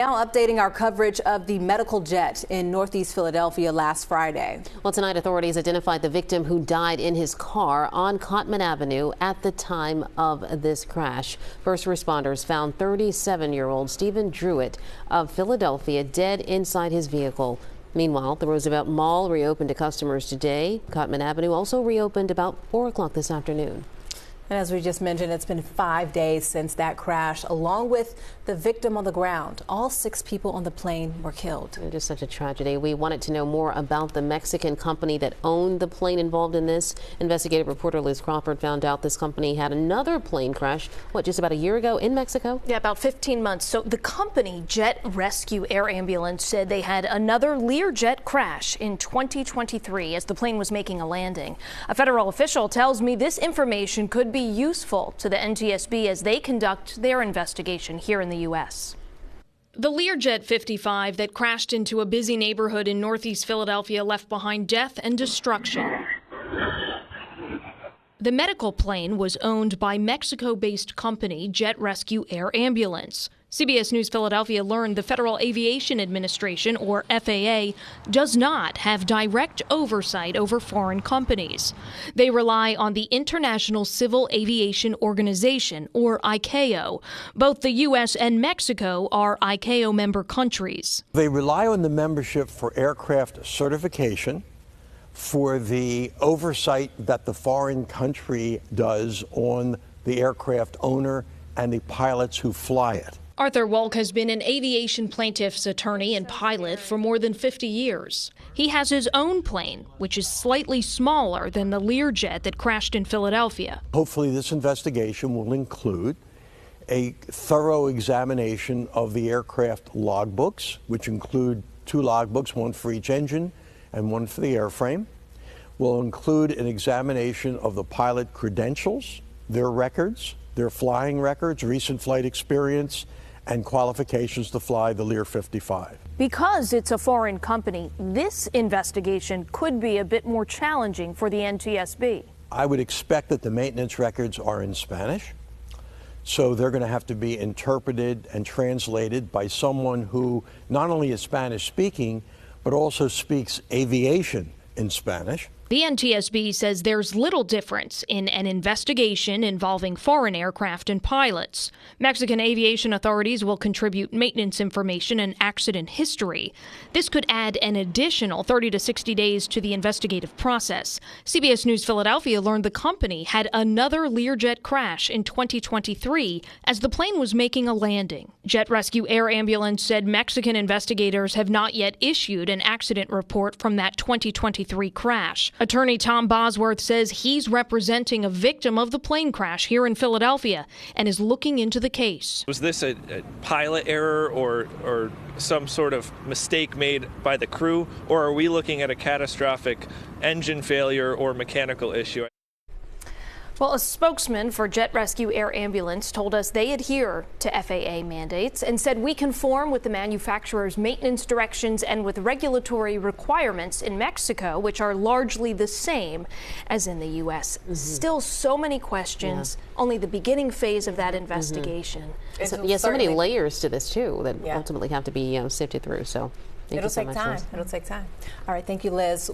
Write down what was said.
Now updating our coverage of the medical jet in Northeast Philadelphia last Friday. Well, tonight authorities identified the victim who died in his car on Cotman Avenue at the time of this crash. First responders found 37-year-old Stephen Druitt of Philadelphia dead inside his vehicle. Meanwhile, the Roosevelt Mall reopened to customers today. Cotman Avenue also reopened about 4 o'clock this afternoon. And as we just mentioned, it's been 5 days since that crash, along with the victim on the ground. All 6 people on the plane were killed. It is such a tragedy. We wanted to know more about the Mexican company that owned the plane involved in this. Investigative reporter Liz Crawford found out this company had another plane crash, just about a year ago in Mexico? Yeah, about 15 months. So the company Jet Rescue Air Ambulance said they had another Learjet crash in 2023 as the plane was making a landing. A federal official tells me this information could be useful to the NTSB as they conduct their investigation here in the U.S. The Learjet 55 that crashed into a busy neighborhood in Northeast Philadelphia left behind death and destruction. The medical plane was owned by Mexico-based company Jet Rescue Air Ambulance. CBS News Philadelphia learned the Federal Aviation Administration, or FAA, does not have direct oversight over foreign companies. They rely on the International Civil Aviation Organization, or ICAO. Both the U.S. and Mexico are ICAO member countries. They rely on the membership for aircraft certification, for the oversight that the foreign country does on the aircraft owner and the pilots who fly it. Arthur Wolk has been an aviation plaintiff's attorney and pilot for more than 50 years. He has his own plane, which is slightly smaller than the Learjet that crashed in Philadelphia. Hopefully this investigation will include a thorough examination of the aircraft logbooks, which include 2 logbooks, one for each engine and one for the airframe. Will include an examination of the pilot credentials, their records, their flying records, recent flight experience, and qualifications to fly the Lear 55. Because it's a foreign company, this investigation could be a bit more challenging for the NTSB. I would expect that the maintenance records are in Spanish, so they're going to have to be interpreted and translated by someone who not only is Spanish speaking, but also speaks aviation in Spanish. The NTSB says there's little difference in an investigation involving foreign aircraft and pilots. Mexican aviation authorities will contribute maintenance information and accident history. This could add an additional 30 to 60 days to the investigative process. CBS News Philadelphia learned the company had another Learjet crash in 2023 as the plane was making a landing. Jet Rescue Air Ambulance said Mexican investigators have not yet issued an accident report from that 2023 crash. Attorney Tom Bosworth says he's representing a victim of the plane crash here in Philadelphia and is looking into the case. Was this a pilot error or some sort of mistake made by the crew, or are we looking at a catastrophic engine failure or mechanical issue? Well, a spokesman for Jet Rescue Air Ambulance told us they adhere to FAA mandates and said we conform with the manufacturer's maintenance directions and with regulatory requirements in Mexico, which are largely the same as in the U.S. Still so many questions, only the beginning phase of that investigation. So many layers to this, too, that ultimately have to be sifted through. So thank you so much, Liz. It'll take time. All right. Thank you, Liz.